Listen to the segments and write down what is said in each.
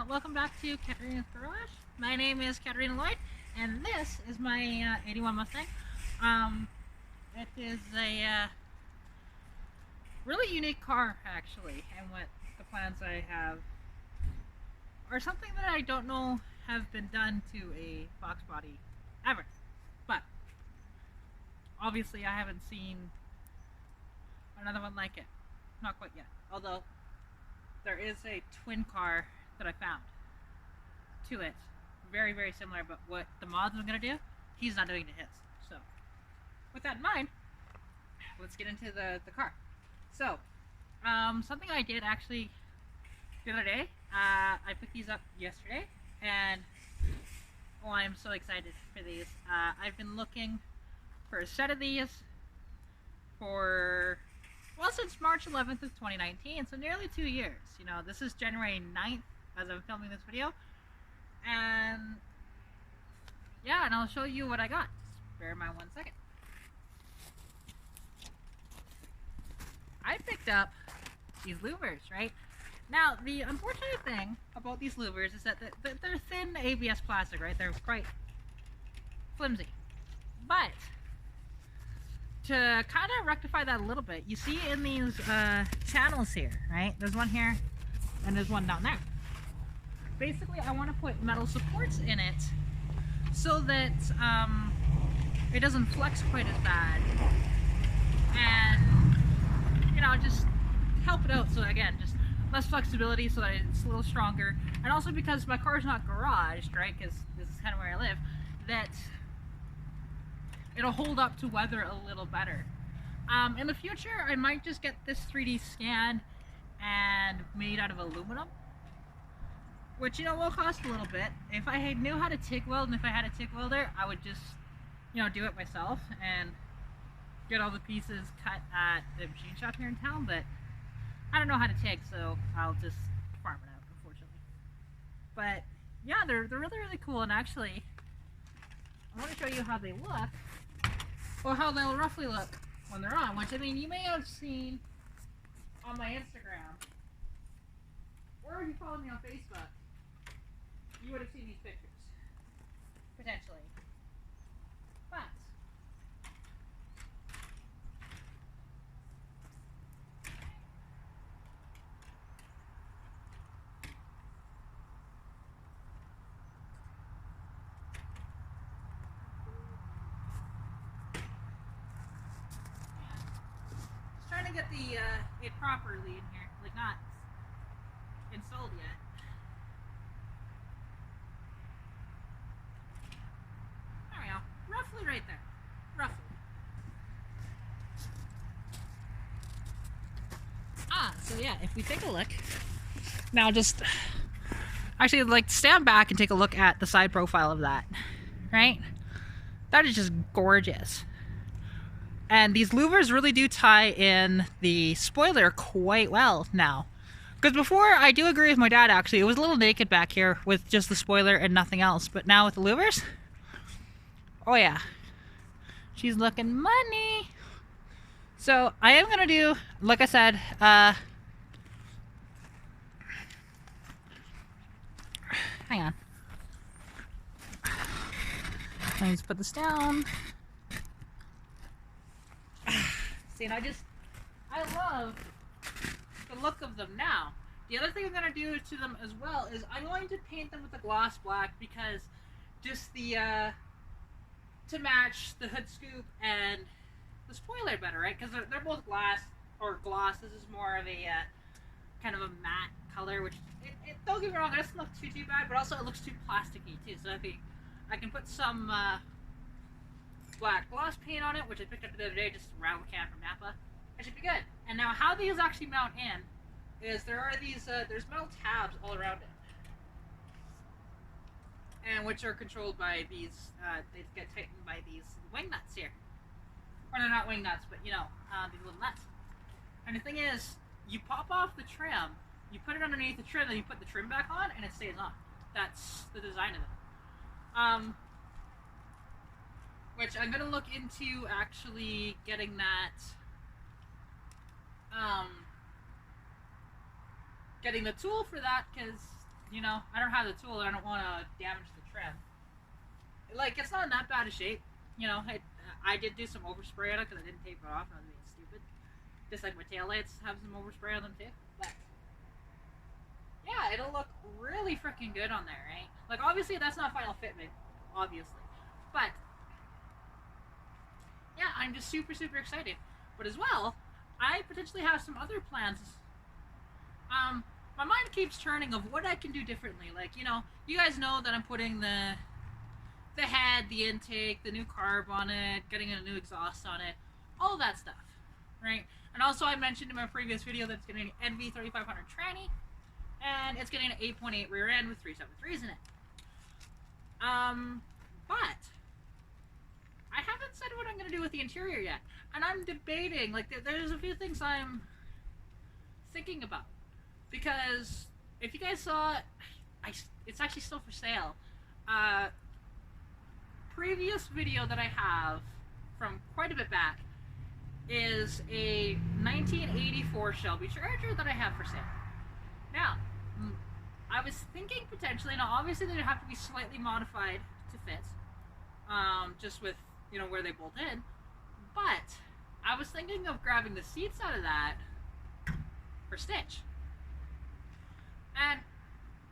Welcome back to Katarina's Garage. My name is Katarina Lloyd, and this is my 81 Mustang. Um, it is a really unique car, actually, and what the plans I have are something that I don't know have been done to a Fox body ever. But obviously, I haven't seen another one like it. Not quite yet. Although there is a twin car that I found to it, very very similar. But what the mods are gonna do, he's not doing to his. So, with that in mind, let's get into the car. So, something I did actually the other day. I picked these up yesterday, and oh, I'm so excited for these. I've been looking for a set of these for since March 11th of 2019, so nearly 2 years. You know, this is January 9th as I'm filming this video, and yeah, and I'll show you what I got. Just bear in mind 1 second. I picked up these louvers, right? Now, the unfortunate thing about these louvers is that they're thin ABS plastic, right? They're quite flimsy. But to kind of rectify that a little bit, you see in these channels here, right? There's one here and there's one down there. Basically, I want to put metal supports in it so that it doesn't flex quite as bad, and you know, just help it out. So again, just less flexibility so that it's a little stronger, and also because my car's not garaged, right? Because this is kind of where I live, that it'll hold up to weather a little better. In the future, I might just get this 3D scanned and made out of aluminum, which, you know, will cost a little bit. If I knew how to TIG weld, and if I had a TIG welder, I would just, you know, do it myself and get all the pieces cut at the machine shop here in town. But I don't know how to TIG, so I'll just farm it out, unfortunately. But yeah, they're really really cool, and actually, I want to show you how they look, or how they'll roughly look when they're on. Which, I mean, you may have seen on my Instagram, or if you follow me on Facebook, you would have seen these pictures, potentially. But just trying to get the it properly in here, like not installed yet. There we go. Roughly right there. Roughly. So yeah, if we take a look. Now just actually, like, stand back and take a look at the side profile of that. Right? That is just gorgeous. And these louvers really do tie in the spoiler quite well now. Because before, I do agree with my dad, actually, it was a little naked back here with just the spoiler and nothing else. But now with the louvers, oh yeah, she's looking money. So I am going to do, like I said, hang on. Let me just put this down. See, and I love the look of them now. The other thing I'm going to do to them as well is I'm going to paint them with a gloss black, because just the, to match the hood scoop and the spoiler better, right? Because they're both glass, or gloss. This is more of a, kind of a matte color, which, don't get me wrong, it doesn't look too bad, but also it looks too plasticky too. So I can put some, black gloss paint on it, which I picked up the other day, just a round can from Napa. It should be good. And now how these actually mount in is there are these, there's metal tabs all around it, and which are controlled by these, they get tightened by these wing nuts here. Or they're not wing nuts, but you know, these little nuts. And the thing is, you pop off the trim, you put it underneath the trim, then you put the trim back on, and it stays on. That's the design of it. Which I'm gonna look into actually getting that, getting the tool for that, because you know, I don't have the tool and I don't want to damage the trim. Like, it's not in that bad a shape. You know, I did do some overspray on it because I didn't tape it off and I was being stupid. Just like my tail lights have some overspray on them too. But yeah, it'll look really freaking good on there, right? Like, obviously that's not final fitment, obviously, but yeah, I'm just super super excited. But as well, I potentially have some other plans. Um, my mind keeps turning of what I can do differently. Like, you know, you guys know that I'm putting the head, the intake, the new carb on it, getting a new exhaust on it, all that stuff, right? And also, I mentioned in my previous video that it's getting an NV3500 tranny, and it's getting an 8.8 rear end with 373s in it. But I haven't said what I'm going to do with the interior yet, and I'm debating. Like, there's a few things I'm thinking about, because if you guys saw, it's actually still for sale. Previous video that I have from quite a bit back is a 1984 Shelby Charger that I have for sale. Now, I was thinking potentially, now obviously they'd have to be slightly modified to fit, just with, you know, where they bolt in, but I was thinking of grabbing the seats out of that for stitch. And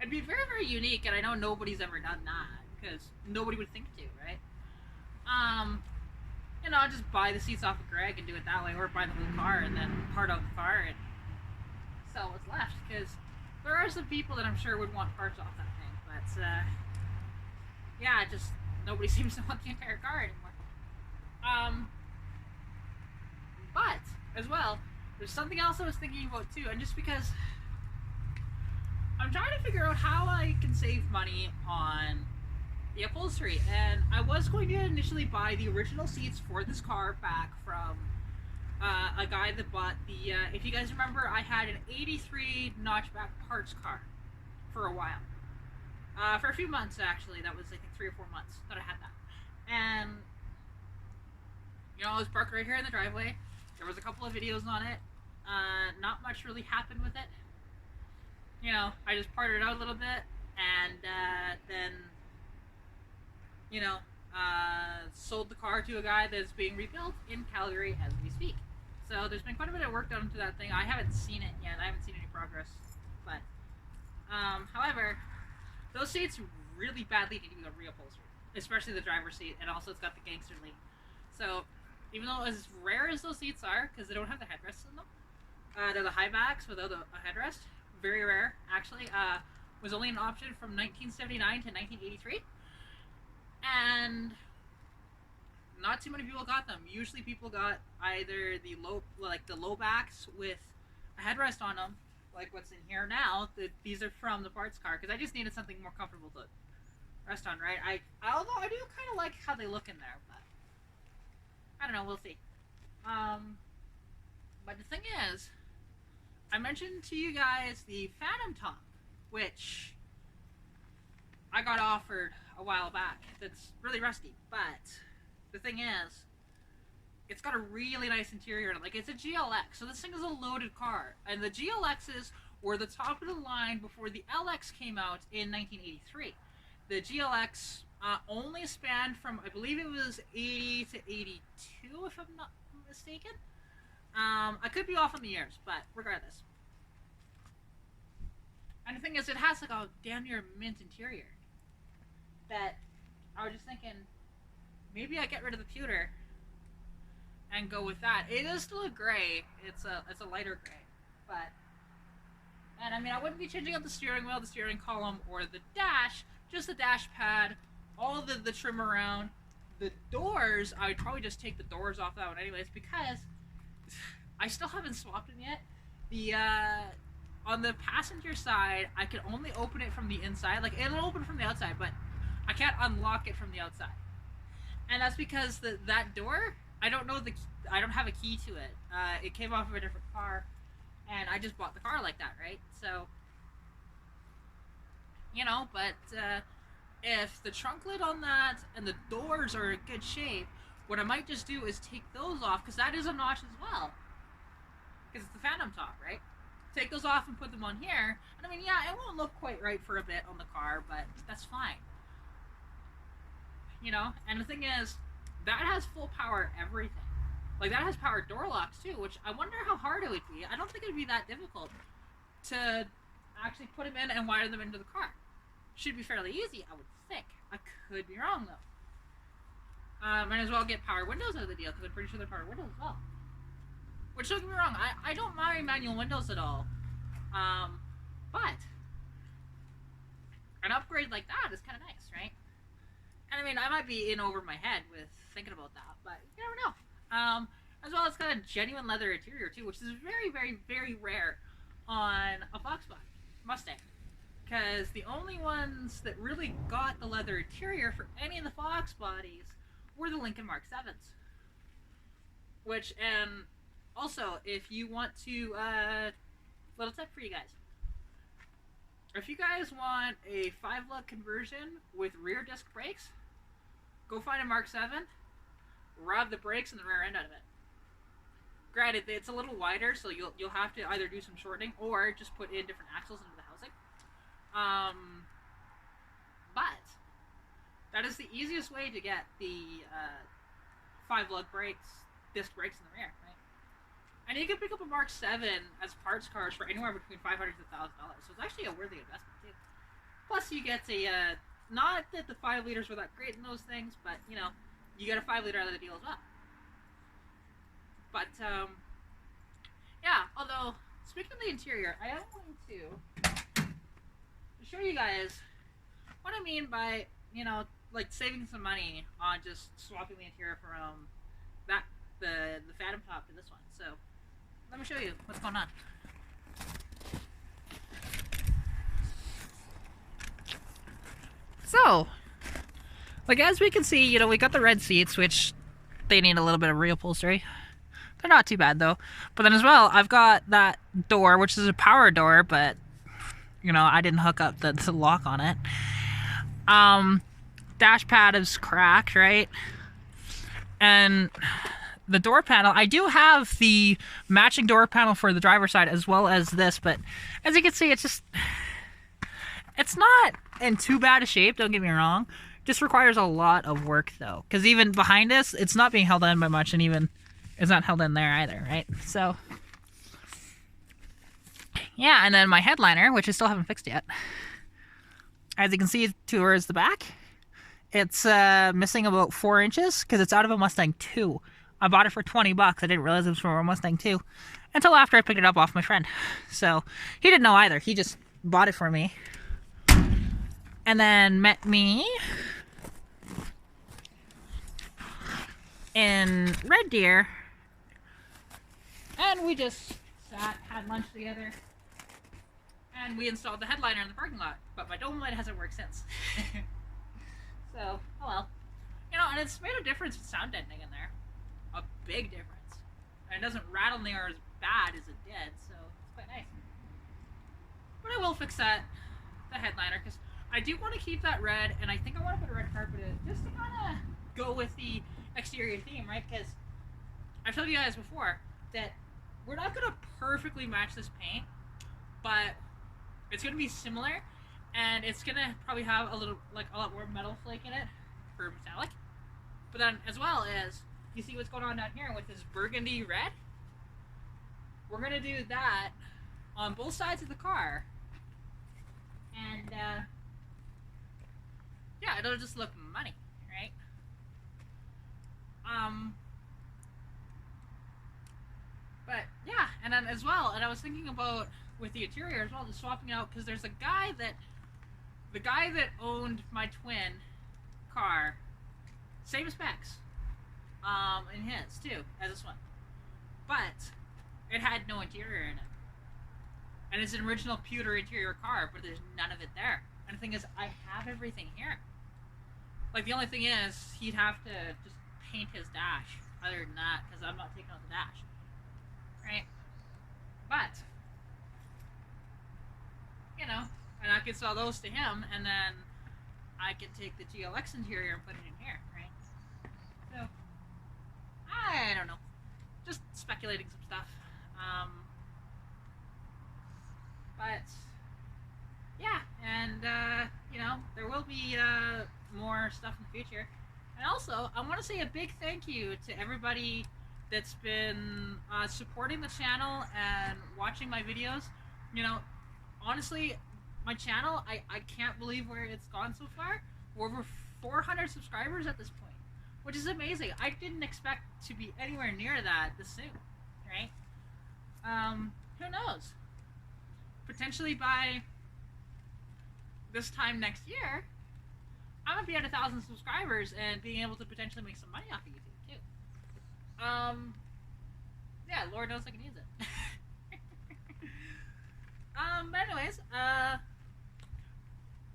it'd be very, very unique, and I know nobody's ever done that, because nobody would think to, right? You know, I'll just buy the seats off of Greg and do it that way, or buy the whole car and then part out the car and sell what's left, because there are some people that I'm sure would want parts off that thing, but yeah, just nobody seems to want the entire car anymore. But as well, there's something else I was thinking about too, and just because I'm trying to figure out how I can save money on the upholstery, and I was going to initially buy the original seats for this car back from a guy that bought the, if you guys remember, I had an 83 notchback parts car for a while. For a few months, actually. That was, I think, 3 or 4 months that I had that. And, you know, I was parked right here in the driveway. There was a couple of videos on it. Not much really happened with it. You know, I just parted it out a little bit, and then, you know, sold the car to a guy that's being rebuilt in Calgary as we speak. So there's been quite a bit of work done to that thing. I haven't seen it yet. I haven't seen any progress. But, however, those seats really badly need to be reupholstered, especially the driver's seat, and also it's got the gangster lean. So, even though as rare as those seats are, because they don't have the headrests in them, they're the high backs without a headrest. Very rare, actually. Was only an option from 1979 to 1983. And not too many people got them. Usually people got either the low backs with a headrest on them, like what's in here now. These are from the parts car, because I just needed something more comfortable to rest on, right? Although I do kind of like how they look in there, but I don't know, we'll see. But the thing is, I mentioned to you guys the Phantom top, which I got offered a while back. That's really rusty, but the thing is, it's got a really nice interior in it. Like, it's a GLX, so this thing is a loaded car. And the GLXs were the top of the line before the LX came out in 1983. The GLX only spanned from, I believe it was 80 to 82, if I'm not mistaken. I could be off on the years, but regardless. And the thing is, it has like a damn near mint interior. That I was just thinking, maybe I get rid of the pewter and go with that. It is still a gray. It's a lighter gray, but, and I mean, I wouldn't be changing out the steering wheel, the steering column, or the dash. Just the dash pad, all of the trim around. The doors, I would probably just take the doors off that one anyways, because I still haven't swapped them yet. The on the passenger side, I can only open it from the inside. Like, it'll open from the outside, but I can't unlock it from the outside. And that's because that door, I don't have a key to it. It came off of a different car, and I just bought the car like that, right? So, you know, but if the trunk lid on that and the doors are in good shape, what I might just do is take those off, because that is a notch as well. Because it's the Phantom top, right? take those off and put them on here. And I mean, yeah, it won't look quite right for a bit on the car, but that's fine. You know, and the thing is, that has full power everything. Like, that has power door locks too, which I wonder how hard it would be. I don't think it would be that difficult to actually put them in and wire them into the car. Should be fairly easy, I would think. I could be wrong though. Might as well get power windows out of the deal, because I'm pretty sure they're power windows as well. Which, don't get me wrong, I don't mind manual windows at all. But an upgrade like that is kind of nice, right? And I mean, I might be in over my head with thinking about that, but you never know. As well, it's got a genuine leather interior too, which is very, very, very rare on a Fox body, Mustang. Because the only ones that really got the leather interior for any of the Fox bodies were the Lincoln Mark 7s. Which, and also, if you want to, little tip for you guys. If you guys want a 5-lug conversion with rear disc brakes, go find a Mark 7, rob the brakes and the rear end out of it. Granted, it's a little wider, so you'll have to either do some shortening or just put in different axles into the housing. But that is the easiest way to get the 5-lug brakes, disc brakes in the rear, right? And you can pick up a Mark 7 as parts cars for anywhere between $500 to $1,000, so it's actually a worthy investment too. Plus, you get a not that the 5 liters were that great in those things, but you know, you get a 5 liter out of the deal as well. But yeah. Although, speaking of the interior, I am going to show you guys what I mean by, you know, like saving some money on just swapping the interior from the Phantom Top to this one. So let me show you what's going on. So, like, as we can see, you know, we got the red seats, which they need a little bit of reupholstery. They're not too bad though. But then as well, I've got that door, which is a power door, but you know, I didn't hook up the lock on it. Dash pad is cracked, right? And the door panel, I do have the matching door panel for the driver's side as well as this, but as you can see, it's not in too bad a shape, don't get me wrong. Just requires a lot of work though, because even behind us, it's not being held in by much, and even it's not held in there either, right? So yeah, and then my headliner, which I still haven't fixed yet. As you can see towards the back, it's missing about 4 inches because it's out of a Mustang 2. I bought it for 20 bucks. I didn't realize it was from a Mustang 2 until after I picked it up off my friend. So he didn't know either. He just bought it for me. And then met me in Red Deer. And we just sat, had lunch together. And we installed the headliner in the parking lot. But my dome light hasn't worked since. So, oh well. You know, and it's made a difference with sound deadening in there. A big difference. And it doesn't rattle near as bad as it did, so it's quite nice. But I will fix that, the headliner, because I do want to keep that red, and I think I want to put a red carpet in, just to kind of go with the exterior theme, right? Because I've told you guys before that we're not going to perfectly match this paint, but it's going to be similar, and it's going to probably have a lot more metal flake in it for metallic. But then, as well as, you see what's going on down here with this burgundy red? We're going to do that on both sides of the car. And, yeah, it'll just look money, right? But, yeah, and then as well, and I was thinking about, with the interior as well, just swapping out, because there's the guy that owned my twin car, same specs, in his too, as this one, but it had no interior in it, and it's an original pewter interior car, but there's none of it there. And the thing is, I have everything here. Like, the only thing is, he'd have to just paint his dash, other than that, because I'm not taking out the dash, right? But, you know, and I could sell those to him, and then I could take the GLX interior and put it in here, right? So, I don't know. Just speculating some stuff. will be more stuff in the future. And also, I want to say a big thank you to everybody that's been supporting the channel and watching my videos. You know, honestly, my channel, I can't believe where it's gone so far. We're over 400 subscribers at this point, which is amazing. I didn't expect to be anywhere near that this soon, right? Who knows? Potentially by this time next year, I'm gonna be at 1,000 subscribers and being able to potentially make some money off of YouTube too. Yeah, Lord knows I can use it. But anyways,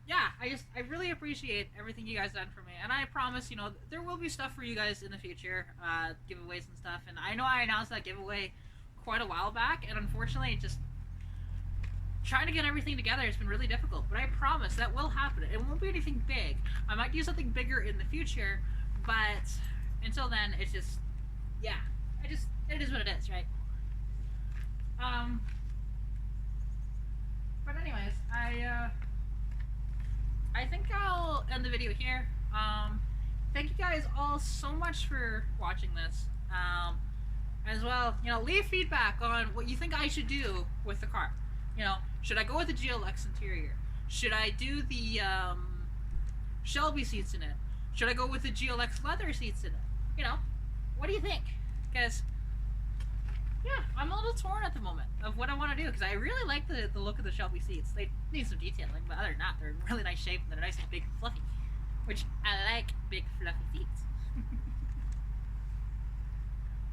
yeah, I really appreciate everything you guys done for me, and I promise, you know, there will be stuff for you guys in the future, giveaways and stuff. And I know I announced that giveaway quite a while back, and unfortunately, just trying to get everything together has been really difficult. But I promise that will happen. It won't be anything big. I might do something bigger in the future, but until then, it's just, yeah, it is what it is, right? But anyways, I think I'll end the video here. Thank you guys all so much for watching this. As well, you know, leave feedback on what you think I should do with the car. You know, should I go with the GLX interior? Should I do the Shelby seats in it? Should I go with the GLX leather seats in it? You know, what do you think? Because, yeah, I'm a little torn at the moment of what I want to do, because I really like the look of the Shelby seats. They need some detailing, but other than that, they're in really nice shape and they're nice and big and fluffy, which I like big fluffy seats.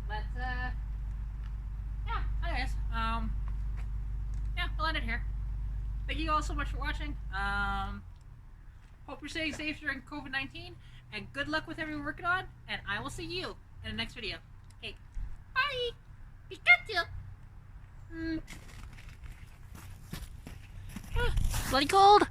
But yeah, anyways, yeah, I'll end it here. Thank you all so much for watching. Hope you're staying safe during COVID-19, and good luck with everything we're working on, and I will see you in the next video. Okay, bye! Pikachu! Bloody cold!